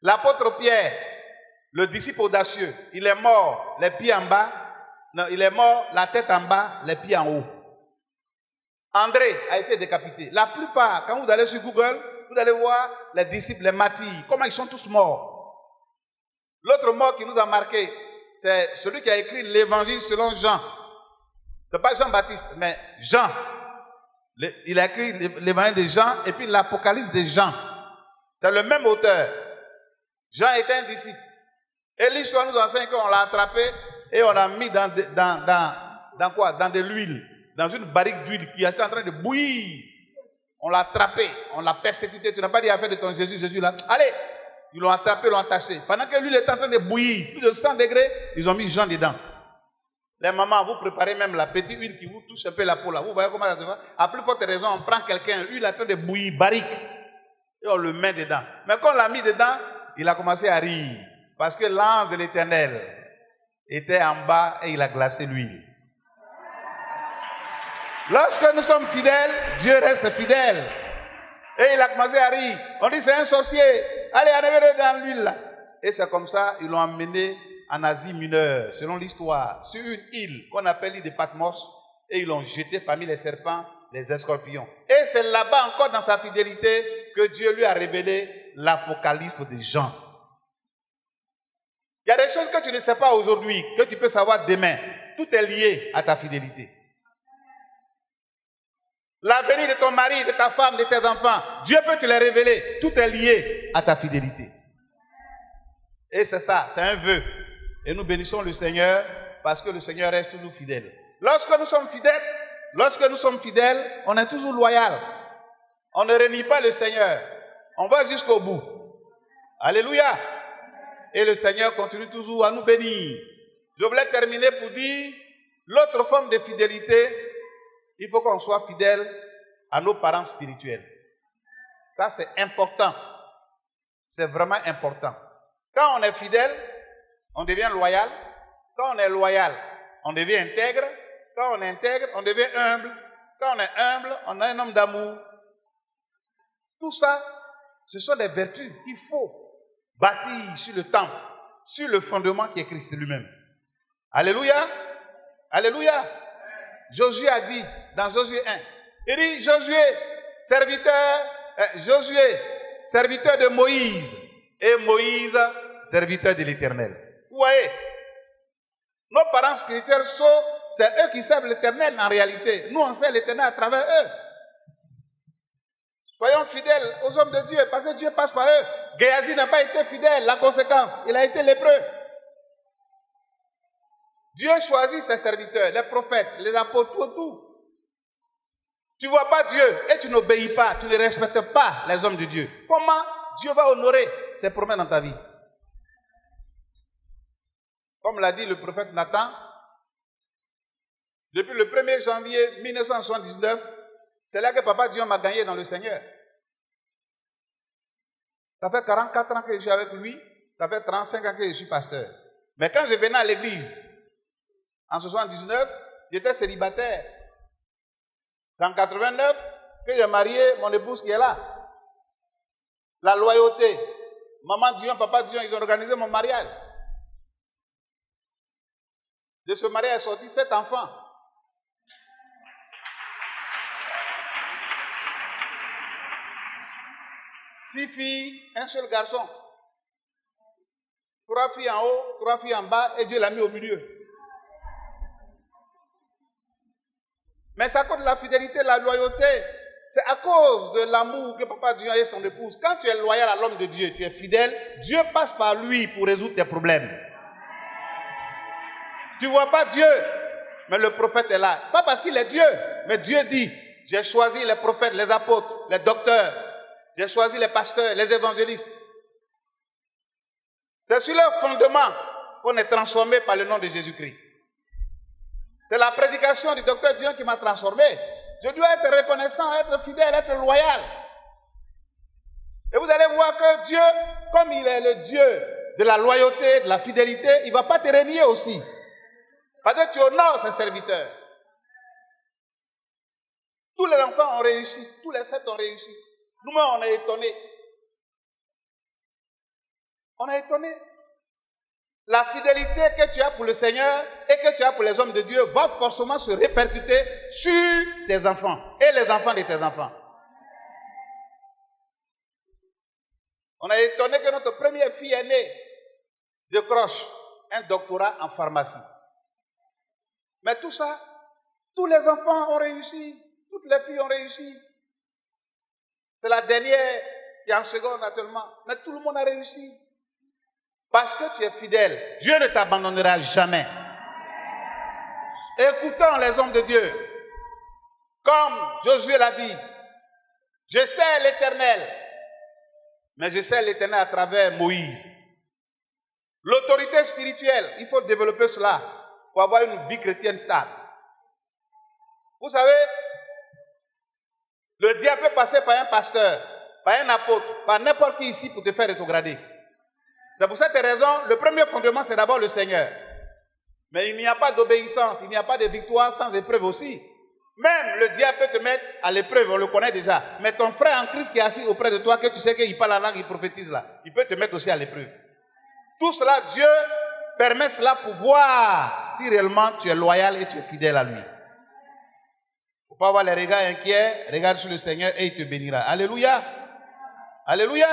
L'apôtre Pierre, le disciple audacieux, il est mort les pieds en bas. Non, il est mort la tête en bas, les pieds en haut. André a été décapité. La plupart, quand vous allez sur Google, vous allez voir les disciples, les martyrs, comment ils sont tous morts. L'autre mort qui nous a marqué, c'est celui qui a écrit l'évangile selon Jean. Ce n'est pas Jean-Baptiste, mais Jean. Il a écrit l'évangile de Jean et puis l'apocalypse de Jean. C'est le même auteur. Jean était un disciple. Et l'histoire nous enseigne qu'on l'a attrapé et on l'a mis dans quoi? Dans de l'huile. Dans une barrique d'huile qui était en train de bouillir. On l'a attrapé, on l'a persécuté. Tu n'as pas dit affaire de ton Jésus là. Allez, ils l'ont attrapé, l'ont attaché. Pendant que l'huile était en train de bouillir, plus de 100 degrés, ils ont mis Jean dedans. Les mamans, vous préparez même la petite huile qui vous touche un peu la peau là. Vous voyez comment ça se fait? À plus forte raison, on prend quelqu'un, l'huile est en train de bouillir, barrique, et on le met dedans. Mais quand on l'a mis dedans, il a commencé à rire. Parce que l'ange de l'Éternel était en bas et il a glacé l'huile. Lorsque nous sommes fidèles, Dieu reste fidèle. Et il a commencé à rire. On dit c'est un sorcier. allez, enlevez-le dans l'huile là. Et c'est comme ça, ils l'ont emmené en Asie mineure, selon l'histoire, sur une île qu'on appelle l'île de Patmos, et ils l'ont jeté parmi les serpents, les escorpions. Et c'est là-bas encore dans sa fidélité que Dieu lui a révélé l'Apocalypse de Jean. Il y a des choses que tu ne sais pas aujourd'hui, que tu peux savoir demain. Tout est lié à ta fidélité. L'avenir de ton mari, de ta femme, de tes enfants, Dieu peut te les révéler. Tout est lié à ta fidélité. Et c'est ça, c'est un vœu. Et nous bénissons le Seigneur parce que le Seigneur reste toujours fidèle. Lorsque nous sommes fidèles, on est toujours loyal. On ne renie pas le Seigneur. On va jusqu'au bout. Alléluia. Et le Seigneur continue toujours à nous bénir. Je voulais terminer pour dire, l'autre forme de fidélité, il faut qu'on soit fidèle à nos parents spirituels. Ça, c'est important. C'est vraiment important. Quand on est fidèle, on devient loyal. Quand on est loyal, on devient intègre. Quand on est intègre, on devient humble. Quand on est humble, on est un homme d'amour. Tout ça, ce sont des vertus qu'il faut bâtir sur le temple, sur le fondement qui est Christ lui-même. Alléluia. Alléluia. Josué a dit, dans Josué 1, il dit, Josué, serviteur de Moïse, et Moïse, serviteur de l'Éternel. Vous voyez, nos parents spirituels c'est eux qui servent l'Éternel en réalité. Nous, on sert l'Éternel à travers eux. Soyons fidèles aux hommes de Dieu, parce que Dieu passe par eux. Géasi n'a pas été fidèle, la conséquence, il a été lépreux. Dieu choisit ses serviteurs, les prophètes, les apôtres, tout. Tu ne vois pas Dieu et tu n'obéis pas, tu ne respectes pas les hommes de Dieu. Comment Dieu va honorer ses promesses dans ta vie? Comme l'a dit le prophète Nathan, depuis le 1er janvier 1979, c'est là que Papa Dieu m'a gagné dans le Seigneur. Ça fait 44 ans que je suis avec lui, ça fait 35 ans que je suis pasteur. Mais quand je venais à l'église, en 1979, j'étais célibataire. C'est en 89 que j'ai marié mon épouse qui est là. La loyauté. Maman Dion, Papa Dion, ils ont organisé mon mariage. De ce mariage est sorti 7 enfants. Six filles, un seul garçon. 3 filles en haut, 3 filles en bas, et Dieu l'a mis au milieu. Mais c'est à cause de la fidélité, de la loyauté. C'est à cause de l'amour que Papa Dieu a et son épouse. Quand tu es loyal à l'homme de Dieu, tu es fidèle, Dieu passe par lui pour résoudre tes problèmes. Tu ne vois pas Dieu, mais le prophète est là. Pas parce qu'il est Dieu, mais Dieu dit, j'ai choisi les prophètes, les apôtres, les docteurs, j'ai choisi les pasteurs, les évangélistes. C'est sur leur fondement qu'on est transformé par le nom de Jésus-Christ. C'est la prédication du docteur Dion qui m'a transformé. Je dois être reconnaissant, être fidèle, être loyal. Et vous allez voir que Dieu, comme il est le Dieu de la loyauté, de la fidélité, il ne va pas te renier aussi. Parce que tu honores ses serviteurs. Tous les enfants ont réussi, tous les 7 ont réussi. Nous-mêmes, on est étonnés. On est étonnés. La fidélité que tu as pour le Seigneur et que tu as pour les hommes de Dieu va forcément se répercuter sur tes enfants et les enfants de tes enfants. On est étonné que notre première fille aînée décroche un doctorat en pharmacie. Mais tout ça, tous les enfants ont réussi, toutes les filles ont réussi. C'est la dernière qui est en seconde actuellement, mais tout le monde a réussi. Parce que tu es fidèle, Dieu ne t'abandonnera jamais. Écoutons les hommes de Dieu. Comme Josué l'a dit, je sais l'Éternel, mais je sais l'Éternel à travers Moïse. L'autorité spirituelle, il faut développer cela pour avoir une vie chrétienne stable. Vous savez, le diable peut passer par un pasteur, par un apôtre, par n'importe qui ici pour te faire rétrograder. C'est pour cette raison, le premier fondement, c'est d'abord le Seigneur. Mais il n'y a pas d'obéissance, il n'y a pas de victoire sans épreuve aussi. Même le diable peut te mettre à l'épreuve, on le connaît déjà. Mais ton frère en Christ qui est assis auprès de toi, que tu sais qu'il parle la langue, il prophétise là, il peut te mettre aussi à l'épreuve. Tout cela, Dieu permet cela pour voir si réellement tu es loyal et tu es fidèle à lui. Il ne faut pas avoir les regards inquiets, regarde sur le Seigneur et il te bénira. Alléluia. Alléluia.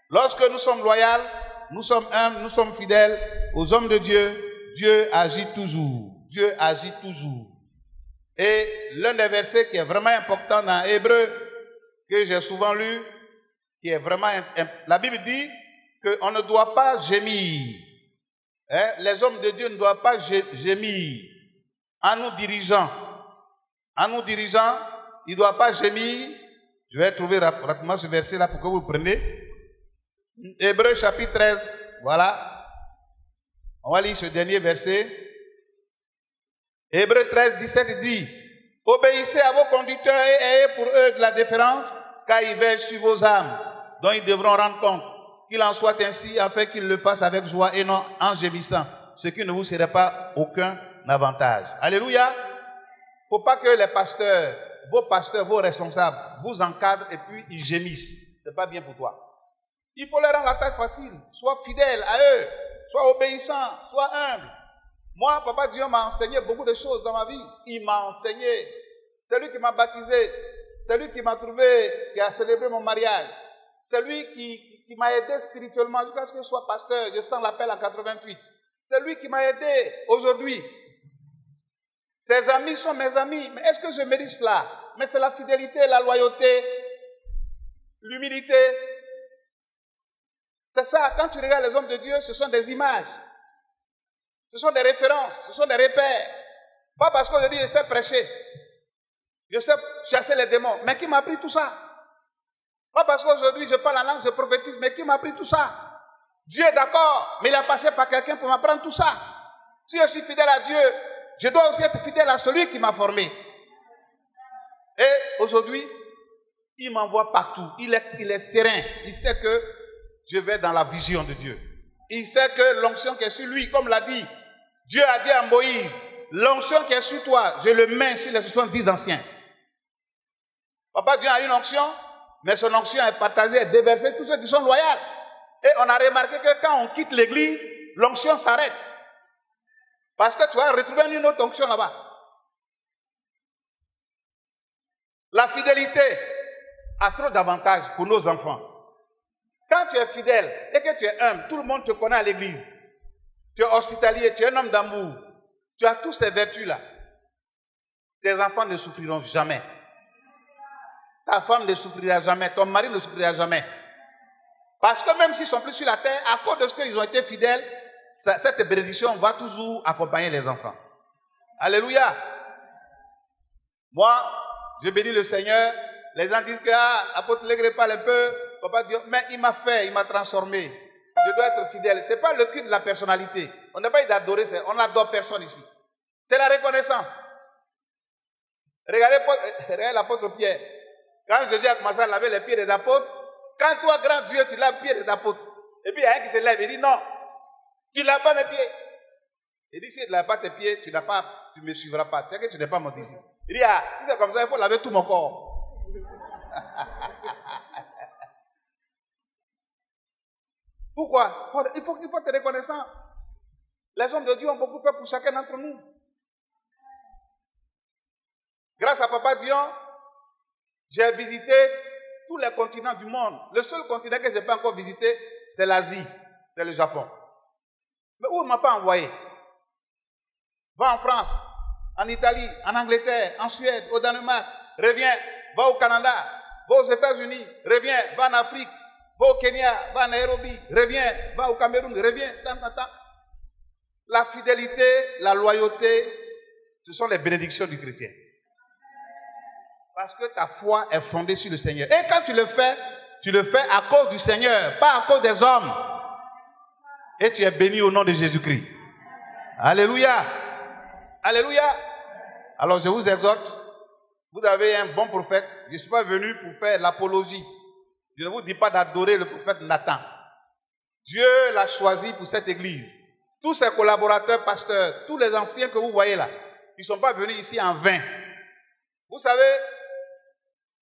Lorsque nous sommes loyaux, nous sommes humbles, nous sommes fidèles aux hommes de Dieu, Dieu agit toujours. Dieu agit toujours. Et l'un des versets qui est vraiment important dans Hébreu, que j'ai souvent lu, qui est vraiment... La Bible dit qu'on ne doit pas gémir. Hein? Les hommes de Dieu ne doivent pas gémir en nous dirigeant. En nous dirigeant, ils ne doivent pas gémir. Je vais trouver rapidement ce verset-là pour que vous le preniez. Hébreu chapitre 13, voilà. On va lire ce dernier verset. Hébreu 13, 17 dit, obéissez à vos conducteurs et ayez pour eux de la déférence, car ils veillent sur vos âmes, dont ils devront rendre compte. Qu'il en soit ainsi, afin qu'ils le fassent avec joie et non en gémissant, ce qui ne vous serait pas aucun avantage. Alléluia. Il ne faut pas que les pasteurs, vos responsables, vous encadrent et puis ils gémissent. Ce n'est pas bien pour toi. Il faut leur rendre la tâche facile. Sois fidèle à eux, sois obéissant, sois humble. Moi, Papa Dieu m'a enseigné beaucoup de choses dans ma vie. Il m'a enseigné. C'est lui qui m'a baptisé. C'est lui qui m'a trouvé, qui a célébré mon mariage. C'est lui qui m'a aidé spirituellement jusqu'à ce que je sois pasteur. Je sens l'appel en 88. C'est lui qui m'a aidé aujourd'hui. Ses amis sont mes amis. Mais est-ce que je mérite cela? Mais c'est la fidélité, la loyauté, l'humilité. C'est ça, quand tu regardes les hommes de Dieu, ce sont des images. Ce sont des références, ce sont des repères. Pas parce qu'aujourd'hui je sais prêcher, je sais chasser les démons, mais qui m'a appris tout ça? Pas parce qu'aujourd'hui je parle la langue, je prophétise, mais qui m'a appris tout ça? Dieu est d'accord, mais il a passé par quelqu'un pour m'apprendre tout ça. Si je suis fidèle à Dieu, je dois aussi être fidèle à celui qui m'a formé. Et aujourd'hui, il m'envoie partout. Il est serein. Il sait que je vais dans la vision de Dieu. Il sait que l'onction qui est sur lui, comme l'a dit, Dieu a dit à Moïse, l'onction qui est sur toi, je le mets sur les 70 anciens. Papa Dieu a une onction, mais son onction est partagée et déversée tous ceux qui sont loyaux. Et on a remarqué que quand on quitte l'église, l'onction s'arrête. Parce que tu vas retrouver une autre onction là-bas. La fidélité a trop d'avantages pour nos enfants. Quand tu es fidèle et que tu es humble, tout le monde te connaît à l'église. Tu es hospitalier, tu es un homme d'amour. Tu as toutes ces vertus-là. Tes enfants ne souffriront jamais. Ta femme ne souffrira jamais. Ton mari ne souffrira jamais. Parce que même s'ils ne sont plus sur la terre, à cause de ce qu'ils ont été fidèles, cette bénédiction va toujours accompagner les enfants. Alléluia. Moi, je bénis le Seigneur. Les gens disent que apôtre Légré parle un peu. Papa Dieu, mais il m'a fait, il m'a transformé. Je dois être fidèle. Ce n'est pas le culte de la personnalité. On n'a pas eu d'adorer, on n'adore personne ici. C'est la reconnaissance. Regardez l'apôtre Pierre. Quand Jésus a commencé à laver les pieds des apôtres, quand toi, grand Dieu, tu laves les pieds des apôtres, et puis il y a un qui se lève et dit non, tu ne laves pas mes pieds. Il dit si tu ne laves pas tes pieds, tu ne me suivras pas. Tu sais que tu n'es pas mon disciple. Il dit si c'est comme ça, il faut laver tout mon corps. Pourquoi? Il faut être reconnaissant. Les hommes de Dieu ont beaucoup fait pour chacun d'entre nous. Grâce à Papa Dion, j'ai visité tous les continents du monde. Le seul continent que je n'ai pas encore visité, c'est l'Asie, c'est le Japon. Mais où il ne m'a pas envoyé? Va en France, en Italie, en Angleterre, en Suède, au Danemark, reviens, va au Canada, va aux États-Unis, reviens, va en Afrique, va au Kenya, va à Nairobi, reviens, va au Cameroun, reviens, La fidélité, la loyauté, ce sont les bénédictions du chrétien. Parce que ta foi est fondée sur le Seigneur. Et quand tu le fais à cause du Seigneur, pas à cause des hommes. Et tu es béni au nom de Jésus-Christ. Alléluia. Alléluia. Alors je vous exhorte, vous avez un bon prophète. Je ne suis pas venu pour faire l'apologie. Je ne vous dis pas d'adorer le prophète Nathan. Dieu l'a choisi pour cette église. Tous ses collaborateurs, pasteurs, tous les anciens que vous voyez là, ils ne sont pas venus ici en vain. Vous savez,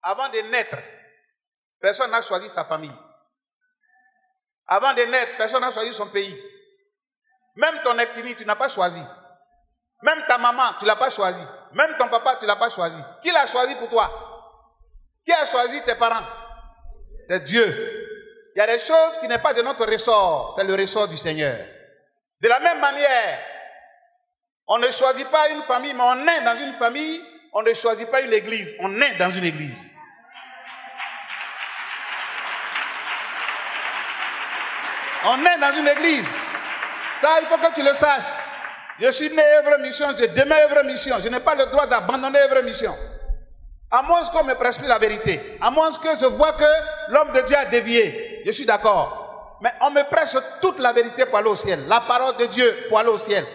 avant de naître, personne n'a choisi sa famille. Avant de naître, personne n'a choisi son pays. Même ton ethnie, tu n'as pas choisi. Même ta maman, tu ne l'as pas choisi. Même ton papa, tu ne l'as pas choisi. Qui l'a choisi pour toi? Qui a choisi tes parents? C'est Dieu. Il y a des choses qui n'est pas de notre ressort. C'est le ressort du Seigneur. De la même manière, on ne choisit pas une famille, mais on est dans une famille. On ne choisit pas une église, on est dans une église. On est dans une église. Ça, il faut que tu le saches. Je suis né œuvre mission, je demeure œuvre mission. Je n'ai pas le droit d'abandonner œuvre mission. À moins qu'on me prêche plus la vérité. À moins que je vois que l'homme de Dieu a dévié. Je suis d'accord. Mais on me prêche toute la vérité pour aller au ciel. La parole de Dieu pour aller au ciel.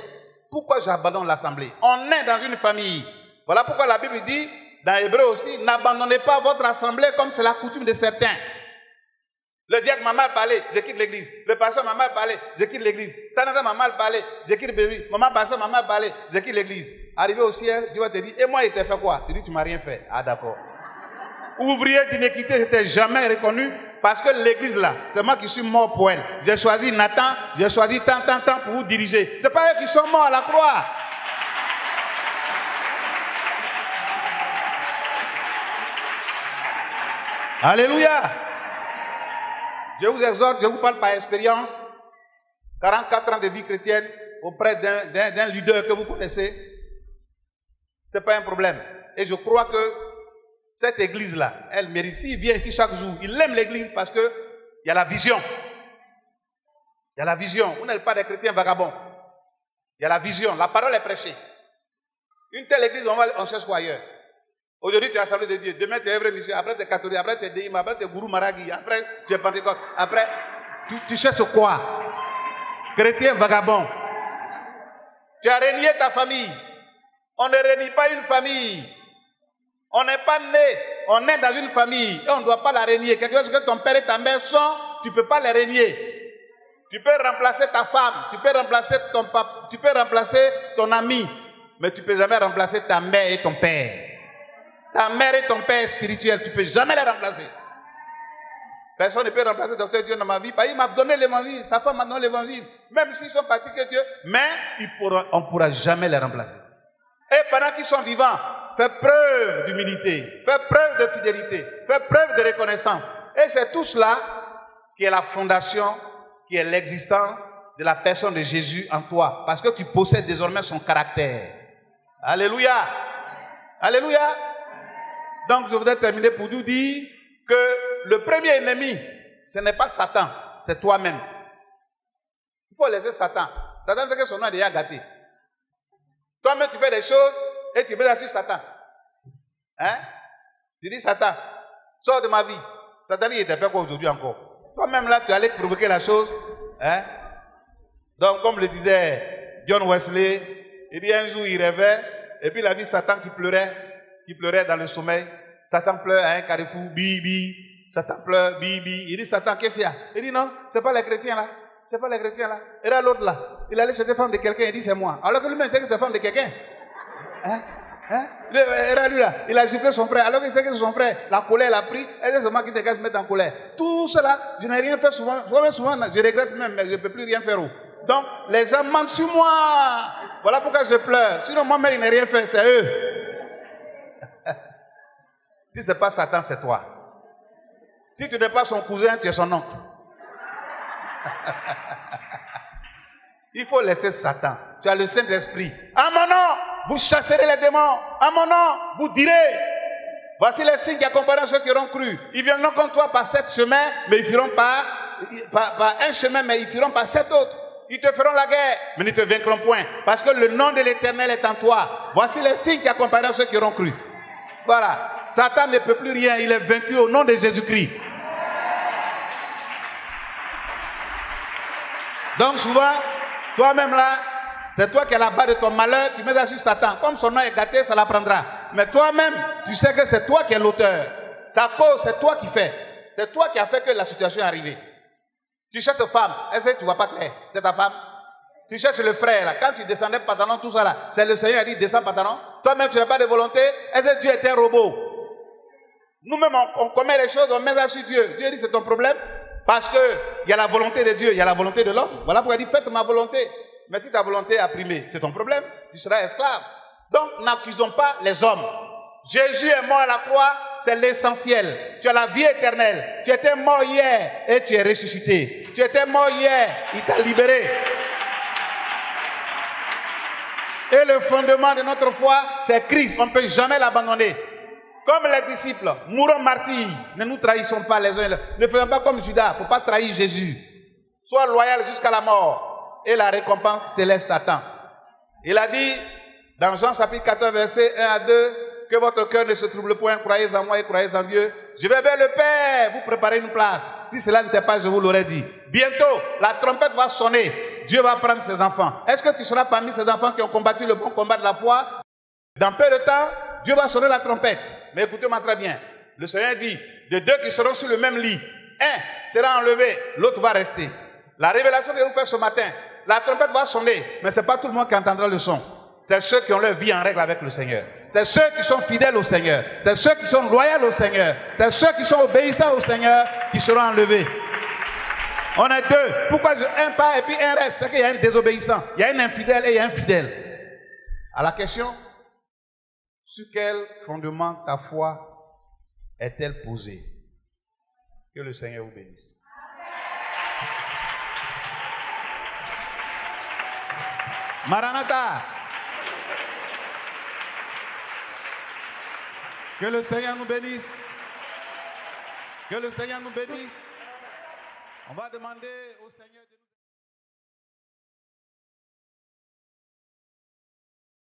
Pourquoi j'abandonne l'assemblée? On est dans une famille. Voilà pourquoi la Bible dit, dans Hébreu aussi, n'abandonnez pas votre assemblée comme c'est la coutume de certains. Le diacre m'a mal parlé, je quitte l'église. Le pasteur m'a mal parlé, je quitte l'église. Tanata m'a mal parlé, je quitte l'église. Maman pasteur m'a mal parlé, je quitte l'église. Arrivé au ciel, Dieu va te dire, et moi il t'a fait quoi? Tu dis, tu m'as rien fait. Ah d'accord. Ouvrier d'iniquité, je n'étais jamais reconnu parce que l'église là, c'est moi qui suis mort pour elle. J'ai choisi Nathan, j'ai choisi tant pour vous diriger. C'est pas eux qui sont morts à la croix. Alléluia. Je vous exhorte, je vous parle par expérience. 44 ans de vie chrétienne auprès d'un leader que vous connaissez. Ce n'est pas un problème. Et je crois que cette église-là, elle mérite. S'il vient ici chaque jour, il aime l'église parce qu'il y a la vision. Il y a la vision. Vous n'êtes pas des chrétiens vagabonds. Il y a la vision. La parole est prêchée. Une telle église, on cherche quoi ailleurs? Aujourd'hui, tu es assemblée de Dieu. Demain, tu es œuvre mission. Après, tu es catholique. Après, tu es déime. Après, tu es gourou maragui. Après, tu es pentecôte. Après, tu cherches quoi? Chrétien vagabond. Tu as renié ta famille. On ne renie pas une famille. On n'est pas né. On est dans une famille. Et on ne doit pas la renier. Quelque chose que ton père et ta mère sont, tu ne peux pas les renier. Tu peux remplacer ta femme. Tu peux remplacer ton papa. Tu peux remplacer ton ami. Mais tu ne peux jamais remplacer ta mère et ton père. Ta mère et ton père spirituel, tu ne peux jamais les remplacer. Personne ne peut remplacer Docteur Dieu dans ma vie. Il m'a donné l'évangile, sa femme m'a donné l'évangile. Même s'ils sont partis que Dieu, mais on ne pourra jamais les remplacer. Et pendant qu'ils sont vivants, fais preuve d'humilité, fais preuve de fidélité, fais preuve de reconnaissance. Et c'est tout cela qui est la fondation, qui est l'existence de la personne de Jésus en toi. Parce que tu possèdes désormais son caractère. Alléluia. Alléluia. Donc, je voudrais terminer pour vous dire que le premier ennemi, ce n'est pas Satan, c'est toi-même. Il faut laisser Satan. Satan fait que son nom est déjà gâté. Toi-même, tu fais des choses et tu mets là sur Satan. Hein? Tu dis, Satan, sors de ma vie. Satan, il t'a fait quoi aujourd'hui encore? Toi-même, là, tu allais provoquer la chose. Hein? Donc, comme le disait John Wesley, il dit un jour, il rêvait, et puis il a vu Satan qui pleurait dans le sommeil. Satan pleure à un carrefour, bi. Satan pleure, bi. Il dit, Satan, qu'est-ce qu'il y a? Il dit, non, c'est pas les chrétiens là. C'est pas les chrétiens là. Et là, l'autre là, il allait chez des femmes de quelqu'un, il dit, c'est moi. Alors que lui-même, c'est que c'est femme de quelqu'un. Hein? Lui là, il a giflé son frère. Alors qu'il sait que c'est son frère. La colère l'a pris. Et c'est moi qui te se mettre en colère. Tout cela, je n'ai rien fait souvent. Souvent, je regrette même, mais je ne peux plus rien faire. Donc, les gens mentent sur moi. Voilà pourquoi je pleure. Sinon, moi-même, il n'a rien fait, c'est eux. Si ce n'est pas Satan, c'est toi. Si tu n'es pas son cousin, tu es son oncle. Il faut laisser Satan. Tu as le Saint-Esprit. À mon nom, vous chasserez les démons. À mon nom, vous direz. Voici les signes qui accompagneront ceux qui auront cru. Ils viendront contre toi par 7 chemins, mais ils feront par un chemin, mais ils feront par 7 autres. Ils te feront la guerre, mais ils ne te vaincront point. Parce que le nom de l'Éternel est en toi. Voici les signes qui accompagneront ceux qui auront cru. Voilà. Satan ne peut plus rien. Il est vaincu au nom de Jésus-Christ. Donc souvent, toi-même là, c'est toi qui es à la base de ton malheur. Tu mets ça sur Satan. Comme son nom est gâté, ça l'apprendra. Mais toi-même, tu sais que c'est toi qui es l'auteur. Sa cause, c'est toi qui fais. C'est toi qui as fait que la situation est arrivée. Tu cherches ta femme. Est-ce que tu ne vois pas clair? C'est ta femme. Tu cherches le frère là. Quand tu descendais pantalon, tout ça là. C'est le Seigneur qui a dit descends pantalon. Toi-même, tu n'as pas de volonté. Est-ce que Dieu est un robot? Nous-mêmes, on commet les choses, on met ça sur Dieu. Dieu dit, c'est ton problème. Parce qu'il y a la volonté de Dieu, il y a la volonté de l'homme. Voilà pourquoi il dit, faites ma volonté. Mais si ta volonté a primé, c'est ton problème. Tu seras esclave. Donc, n'accusons pas les hommes. Jésus est mort à la croix, c'est l'essentiel. Tu as la vie éternelle. Tu étais mort hier et tu es ressuscité. Tu étais mort hier, il t'a libéré. Et le fondement de notre foi, c'est Christ. On ne peut jamais l'abandonner. Comme les disciples, mourons martyrs. Ne nous trahissons pas les uns et les autres. Ne faisons pas comme Judas, il ne faut pas trahir Jésus. Sois loyal jusqu'à la mort. Et la récompense céleste attend. Il a dit, dans Jean chapitre 14, versets 1 à 2, que votre cœur ne se trouble point, croyez en moi et croyez en Dieu. Je vais vers le Père, vous préparez une place. Si cela n'était pas, je vous l'aurais dit. Bientôt, la trompette va sonner. Dieu va prendre ses enfants. Est-ce que tu seras parmi ces enfants qui ont combattu le bon combat de la foi? Dans peu de temps, Dieu va sonner la trompette. Mais écoutez-moi très bien. Le Seigneur dit, de deux qui seront sur le même lit, un sera enlevé, l'autre va rester. La révélation que je vous fais ce matin, la trompette va sonner, mais ce n'est pas tout le monde qui entendra le son. C'est ceux qui ont leur vie en règle avec le Seigneur. C'est ceux qui sont fidèles au Seigneur. C'est ceux qui sont loyaux au Seigneur. C'est ceux qui sont obéissants au Seigneur qui seront enlevés. On est deux. Pourquoi un part et puis un reste? C'est qu'il y a un désobéissant. Il y a un infidèle et il y a un fidèle. À la question, sur quel fondement ta foi est-elle posée? Que le Seigneur vous bénisse. Maranatha. Que le Seigneur nous bénisse. Que le Seigneur nous bénisse. On va demander au Seigneur de nous...